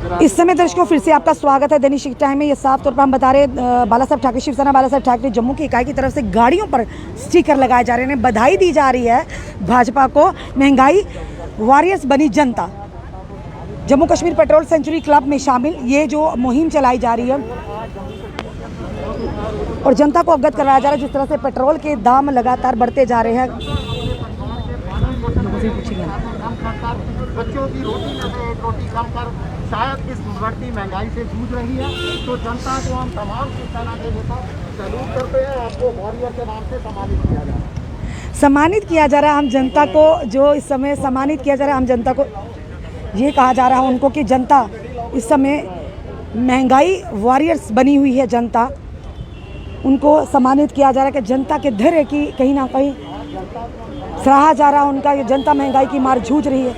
इस समय दर्शकों फिर से आपका स्वागत है दैनिक टाइम में। ये साफ तौर पर हम बता रहे बाला साहब ठाकरे, शिवसेना बाला साहब ठाकरे जम्मू की इकाई की तरफ से गाड़ियों पर स्टिकर लगाए जा रहे हैं। बधाई दी जा रही है भाजपा को, महंगाई वॉरियर्स बनी जनता। Jammu Kashmir petrol century club में शामिल ये जो मुहिम चलाई जा रही है और जनता को अवगत कराया जा रहा है जिस तरह से पेट्रोल के दाम लगातार बढ़ते जा रहे हैं। बच्चों की रोटी में से एक रोटी कम कर शायद इस बढ़ती महंगाई से जूझ रही है, तो जनता को हम तमाम शिवसेना के नेता सैल्यूट करते हैं। आपको वॉरियर के नाम से सम्मानित किया जा रहा है। सम्मानित किया जा रहा है आम जनता को, जो इस समय सम्मानित किया जा रहा है आम जनता को। ये कहा जा रहा है उनको कि जनता इस समय महंगाई वॉरियर्स बनी हुई है। जनता उनको सम्मानित किया जा रहा है कि जनता के धैर्य की कहीं ना कहीं सराहा जा रहा है उनका। ये जनता महंगाई की मार जूझ रही है।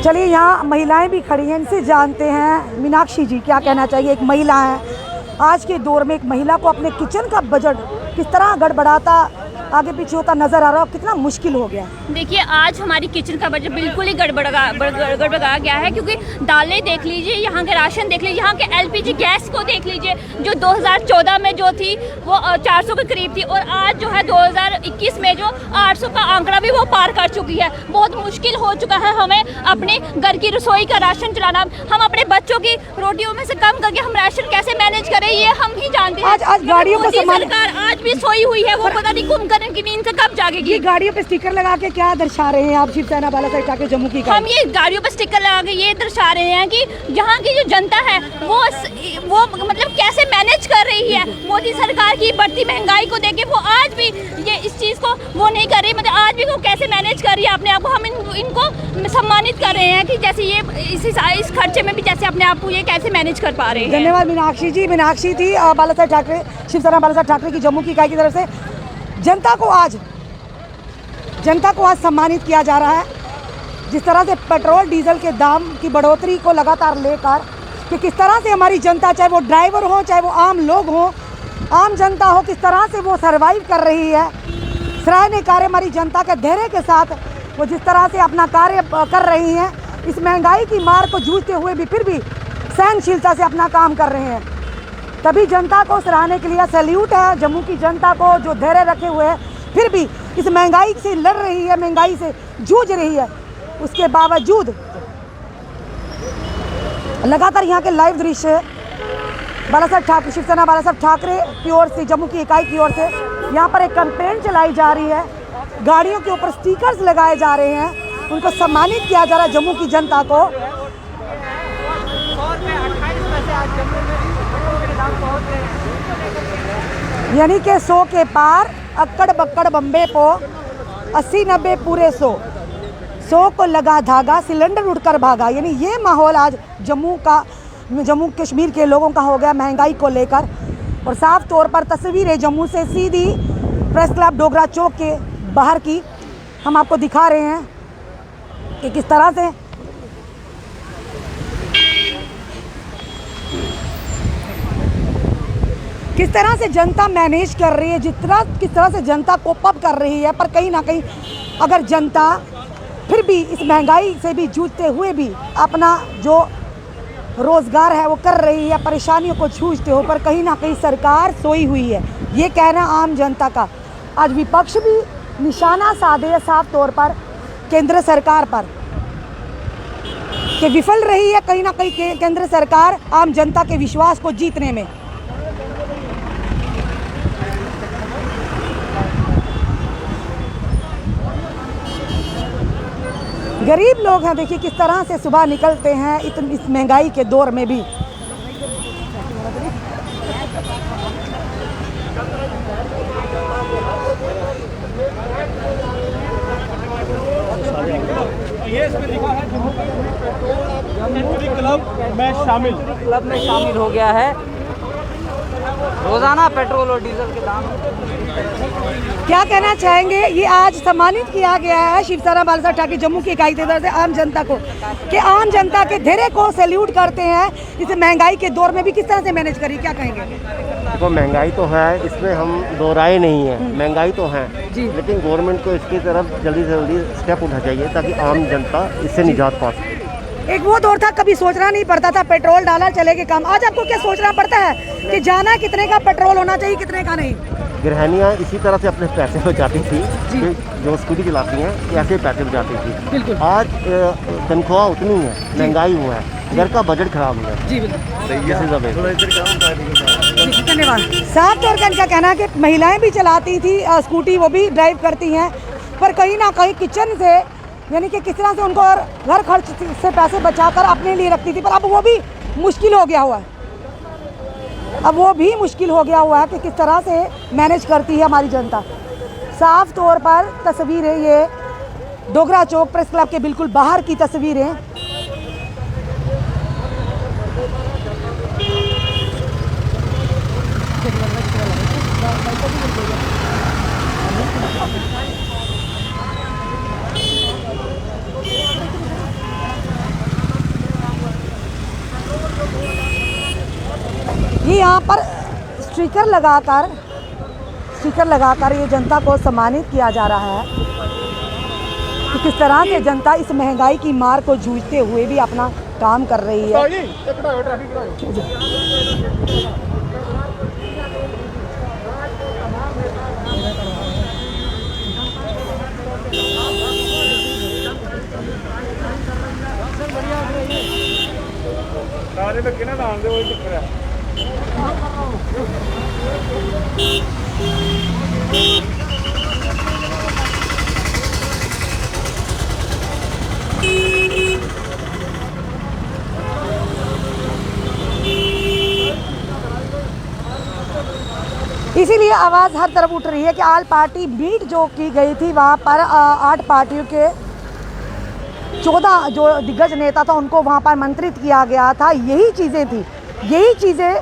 चलिए यहाँ महिलाएं भी खड़ी हैं, इनसे जानते हैं। मीनाक्षी जी क्या कहना चाहिए, एक महिला है, आज के दौर में एक महिला को अपने किचन का बजट किस तरह गड़बड़ाता आगे पीछे होता नजर आ रहा है, कितना मुश्किल हो गया। देखिए आज हमारी किचन का बजट बिल्कुल ही गड़बड़ा गया है, क्योंकि दालें देख लीजिए, यहाँ के राशन देख लीजिए, यहाँ के एलपीजी गैस को देख लीजिए, जो 2014 में जो थी वो 400 के करीब थी और आज जो है 2021 में जो 800 का आंकड़ा भी वो पार कर चुकी है। बहुत मुश्किल हो चुका है हमें अपने घर की रसोई का राशन चलाना। हम अपने बच्चों की रोटियों में से कम करके हम राशन कैसे मैनेज करें ये हम ही जानते हैं। आज गाड़ियों को सरकार आज भी सोई हुई है, वो पता नहीं की नींद से कब जागेगी। ये गाड़ियों पे स्टिकर लगा के क्या दर्शा रहे हैं आप, शिवसेना बाला साहब ठाकरे जम्मू की? हम ये गाड़ियों पे स्टिकर लगा के ये दर्शा रहे हैं कि यहाँ की जो जनता है वो मतलब कैसे मैनेज कर रही है। मोदी सरकार की बढ़ती महंगाई को देके वो आज भी ये इस चीज़ को वो नहीं कर रही, मतलब आज भी वो कैसे मैनेज कर रही है अपने आप को। हम इनको सम्मानित कर रहे हैं कि जैसे ये इस खर्चे में भी जैसे अपने आप को ये कैसे मैनेज कर पा रहे हैं। धन्यवाद मीनाक्षी जी। मीनाक्षी थी बाला साहब ठाकरे, शिवसेना बाला साहब ठाकरे की जम्मू की इकाई की तरफ से। जनता को आज सम्मानित किया जा रहा है। जिस तरह से पेट्रोल डीजल के दाम की बढ़ोतरी को लगातार लेकर कि किस तरह से हमारी जनता, चाहे वो ड्राइवर हो चाहे वो आम लोग हो, आम जनता हो, किस तरह से वो सर्वाइव कर रही है। सराहनीय कार्य हमारी जनता के धैर्य के साथ वो जिस तरह से अपना कार्य कर रही हैं, इस महंगाई की मार को जूझते हुए भी फिर भी सहनशीलता से अपना काम कर रहे हैं। तभी जनता को सराहने के लिए सैल्यूट है। जम्मू की जनता को जो धैर्य रखे हुए है, फिर भी इस महंगाई से लड़ रही है, महंगाई से जूझ रही है, उसके बावजूद लगातार यहाँ के लाइव दृश्य बाला साहब ठाकरे, शिवसेना बाला साहब ठाकरे की ओर से, जम्मू की इकाई की ओर से यहाँ पर एक कैंपेन चलाई जा रही है। गाड़ियों के ऊपर स्टिकर्स लगाए जा रहे हैं, उनको सम्मानित किया जा रहा है जम्मू की जनता को। यानी कि 100 के पार अक्कड़ बक्कड़ बम्बे पो 80-90 पूरे 100 को लगा धागा सिलेंडर उड़कर भागा। यानी ये माहौल आज जम्मू कश्मीर के लोगों का हो गया महंगाई को लेकर। और साफ तौर पर तस्वीरें जम्मू से सीधी प्रेस क्लब डोगरा चौक के बाहर की हम आपको दिखा रहे हैं कि किस तरह से जनता मैनेज कर रही है, किस तरह से जनता कोप अप कर रही है। पर कहीं ना कहीं अगर जनता फिर भी इस महंगाई से भी जूझते हुए भी अपना जो रोज़गार है वो कर रही है, परेशानियों को जूझते हो, पर कहीं ना कहीं सरकार सोई हुई है, ये कहना आम जनता का। आज विपक्ष भी निशाना साधे है साफ तौर पर केंद्र सरकार पर कि विफल रही है कहीं ना कहीं केंद्र सरकार आम जनता के विश्वास को जीतने में। गरीब लोग हैं, देखिए किस तरह से सुबह निकलते हैं इस महंगाई के दौर में भी। ये इसमें लिखा है क्लब में शामिल हो गया है। रोजाना पेट्रोल और डीजल के दाम। क्या कहना चाहेंगे, ये आज सम्मानित किया गया है शिवसेना बालासाहेब ठाकरे जम्मू की इकाई के तरफ से आम जनता को, कि आम जनता के धैर्य को सैल्यूट करते हैं इस महंगाई के दौर में भी किस तरह से मैनेज करी, क्या कहेंगे? देखो महंगाई तो है, इसमें हम दो राय नहीं है, महंगाई तो है जी। लेकिन गवर्नमेंट को इसकी तरफ जल्दी से जल्दी स्टेप उठा चाहिए ताकि आम जनता इससे निजात पा सके। एक वो दौर था कभी सोचना नहीं पड़ता था, पेट्रोल डाला चलेगा काम। आज आपको क्या सोचना पड़ता है कि जाना कितने का पेट्रोल होना चाहिए, कितने का नहीं? गृहिणियाँ इसी तरह से अपने पैसे बचाती थी कि जो स्कूटी चलाती हैं ऐसे पैसे बचाती थी। आज तनख्वाह उतनी है, महंगाई हुआ है, घर का बजट खराब हुआ है। जी बिल्कुल, धन्यवाद। साफ तौर पर इनका कहना है कि महिलाएं भी चलाती थी स्कूटी, वो भी ड्राइव करती हैं, पर कहीं ना कहीं किचन से यानी कि किस तरह से उनको घर खर्च से पैसे बचाकर अपने लिए रखती थी, पर अब वो भी मुश्किल हो गया हुआ है। अब वो भी मुश्किल हो गया हुआ है कि किस तरह से मैनेज करती है हमारी जनता। साफ तौर पर तस्वीरें ये डोगरा चौक प्रेस क्लब के बिल्कुल बाहर की तस्वीरें। ये यहाँ पर स्टिकर लगाकर ये जनता को सम्मानित किया जा रहा है कि किस तरह से जनता इस महंगाई की मार को जूझते हुए भी अपना काम कर रही है। सारे में किना नाम दे वही चक्कर है। इसीलिए आवाज़ हर तरफ उठ रही है कि आल पार्टी मीट जो की गई थी वहाँ पर 8 पार्टियों के 14 जो दिग्गज नेता था उनको वहाँ पर आमंत्रित किया गया था। यही चीज़ें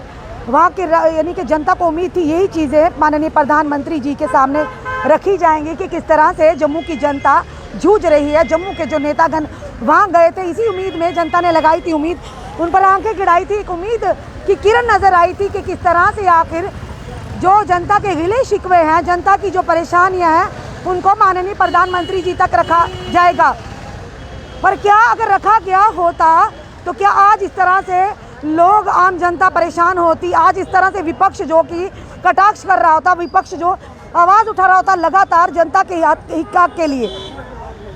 वहाँ के यानी कि जनता को उम्मीद थी, यही चीज़ें माननीय प्रधानमंत्री जी के सामने रखी जाएंगी कि किस तरह से जम्मू की जनता जूझ रही है। जम्मू के जो नेतागण वहाँ गए थे, इसी उम्मीद में जनता ने लगाई थी उम्मीद, उन पर आंखें गिराई थी, एक उम्मीद की किरण नज़र आई थी कि किस तरह से आखिर जो जनता के गिले शिकवे हैं, जनता की जो परेशानियां हैं, उनको माननीय प्रधानमंत्री जी तक रखा जाएगा। पर क्या अगर रखा गया होता तो क्या आज इस तरह से लोग, आम जनता परेशान होती? आज इस तरह से विपक्ष जो कि कटाक्ष कर रहा होता, विपक्ष जो आवाज़ उठा रहा होता लगातार जनता के हित के लिए?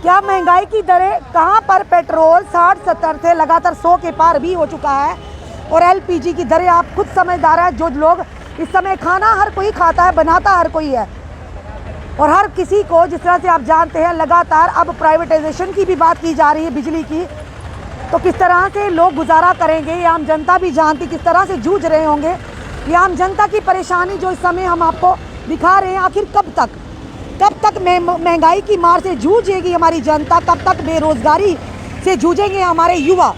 क्या महंगाई की दरें कहाँ पर पेट्रोल 60-70 थे, लगातार 100 के पार भी हो चुका है, और LPG की दरें आप खुद समझदार है। जो लोग इस समय खाना हर कोई खाता है, बनाता हर कोई है, और हर किसी को जिस तरह से आप जानते हैं लगातार अब प्राइवेटाइजेशन की भी बात की जा रही है बिजली की, तो किस तरह से लोग गुजारा करेंगे ये आम जनता भी जानती, किस तरह से जूझ रहे होंगे। ये आम जनता की परेशानी जो इस समय हम आपको दिखा रहे हैं, आखिर कब तक महंगाई की मार से जूझेगी हमारी जनता, कब तक बेरोजगारी से जूझेंगे हमारे युवा?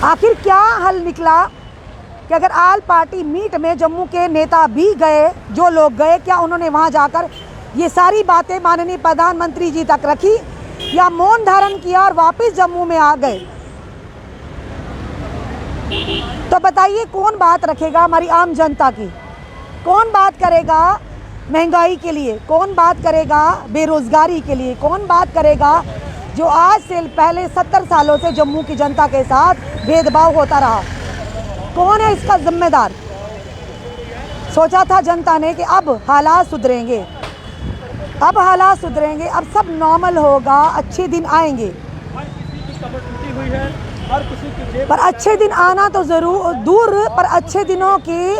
आखिर क्या हल निकला कि अगर आल पार्टी मीट में जम्मू के नेता भी गए, जो लोग गए, क्या उन्होंने वहां जाकर ये सारी बातें माननीय प्रधानमंत्री जी तक रखी या मौन धारण किया और वापस जम्मू में आ गए? तो बताइए कौन बात रखेगा हमारी आम जनता की? कौन बात करेगा महंगाई के लिए? कौन बात करेगा बेरोजगारी के लिए? कौन बात करेगा जो आज से पहले 70 सालों से जम्मू की जनता के साथ भेदभाव होता रहा? कौन है इसका जिम्मेदार? सोचा था जनता ने कि अब हालात सुधरेंगे, अब हालात सुधरेंगे, अब सब नॉर्मल होगा, अच्छे दिन आएंगे। पर अच्छे दिन आना तो ज़रूर दूर, पर अच्छे दिनों की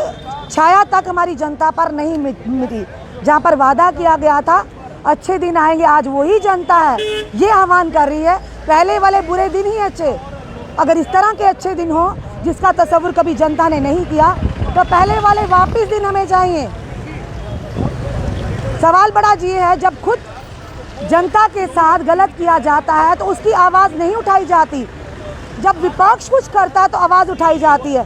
छाया तक हमारी जनता पर नहीं मिली। जहाँ पर वादा किया गया था अच्छे दिन आएंगे, आज वही जनता है ये आह्वान कर रही है पहले वाले बुरे दिन ही अच्छे। अगर इस तरह के अच्छे दिन हो जिसका तस्वुर कभी जनता ने नहीं किया, तो पहले वाले वापस दिन हमें चाहिए। सवाल बड़ा ये है, जब खुद जनता के साथ गलत किया जाता है तो उसकी आवाज़ नहीं उठाई जाती, जब विपक्ष कुछ करता है तो आवाज़ उठाई जाती है।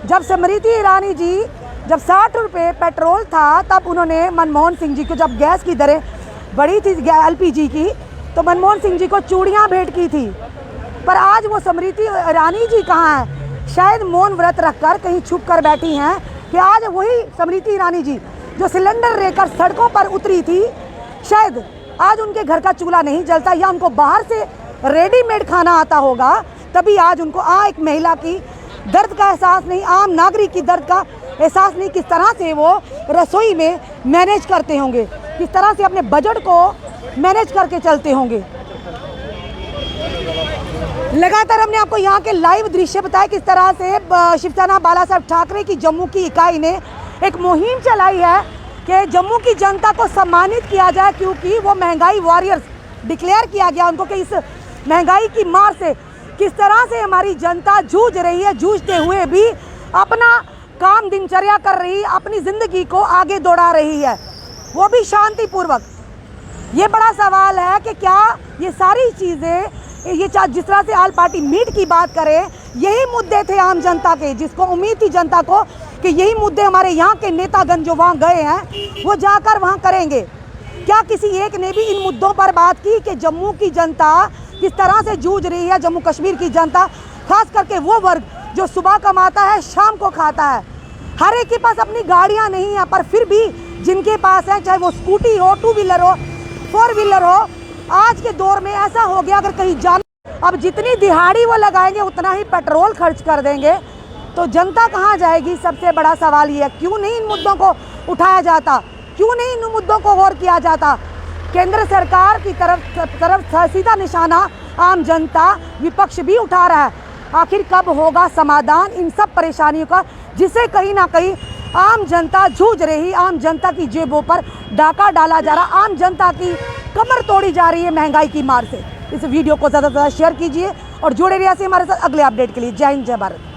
जब स्मृति ईरानी जी जब 60 रुपये पेट्रोल था तब उन्होंने मनमोहन सिंह जी को, जब गैस की दरें बढ़ी थी LPG की, तो मनमोहन सिंह जी को चूड़ियाँ भेंट की थी। पर आज वो स्मृति ईरानी जी कहाँ हैं? शायद मौन व्रत रखकर कहीं छुप कर बैठी हैं कि आज वही स्मृति ईरानी जी जो सिलेंडर लेकर सड़कों पर उतरी थी, शायद आज उनके घर का चूल्हा नहीं जलता या उनको बाहर से रेडीमेड खाना आता होगा, तभी आज उनको एक महिला की दर्द का एहसास नहीं, आम नागरिक की दर्द का एहसास नहीं, किस तरह से वो रसोई में मैनेज करते होंगे, किस तरह से अपने बजट को मैनेज करके चलते होंगे। लगातार हमने आपको यहाँ के लाइव दृश्य बताया किस तरह से शिवसेना बाला साहब ठाकरे की जम्मू की इकाई ने एक मुहिम चलाई है कि जम्मू की जनता को सम्मानित किया जाए, क्योंकि वो महंगाई वॉरियर्स डिक्लेयर किया गया उनको कि इस महंगाई की मार से किस तरह से हमारी जनता जूझ रही है, जूझते हुए भी अपना काम दिनचर्या कर रही है, अपनी ज़िंदगी को आगे दौड़ा रही है, वो भी शांतिपूर्वक। ये बड़ा सवाल है कि क्या ये सारी चीज़ें, ये जिस तरह से ऑल पार्टी मीट की बात करें, यही मुद्दे थे आम जनता के, जिसको उम्मीद थी जनता को कि यही मुद्दे हमारे यहाँ के नेतागण जो वहाँ गए हैं वो जाकर वहाँ करेंगे। क्या किसी एक ने भी इन मुद्दों पर बात की कि जम्मू की जनता किस तरह से जूझ रही है, जम्मू कश्मीर की जनता, खास करके वो वर्ग जो सुबह कमाता है शाम को खाता है। हर एक के पास अपनी गाड़ियाँ नहीं है, पर फिर भी जिनके पास है, चाहे वो स्कूटी हो, 2 व्हीलर हो, 4 व्हीलर हो, आज के दौर में ऐसा हो गया अगर कहीं जाना, अब जितनी दिहाड़ी वो लगाएंगे उतना ही पेट्रोल खर्च कर देंगे, तो जनता कहाँ जाएगी? सबसे बड़ा सवाल ये है। क्यों नहीं इन मुद्दों को उठाया जाता, क्यों नहीं इन मुद्दों को गौर किया जाता? केंद्र सरकार की तरफ सीधा निशाना आम जनता, विपक्ष भी उठा रहा है। आखिर कब होगा समाधान इन सब परेशानियों का, जिसे कहीं ना कहीं आम जनता जूझ रही, आम जनता की जेबों पर डाका डाला जा रहा, आम जनता की कमर तोड़ी जा रही है महंगाई की मार से। इस वीडियो को ज़्यादा से ज़्यादा शेयर कीजिए और जुड़े रहिए हमारे साथ अगले अपडेट के लिए। जय हिंद, जय भारत।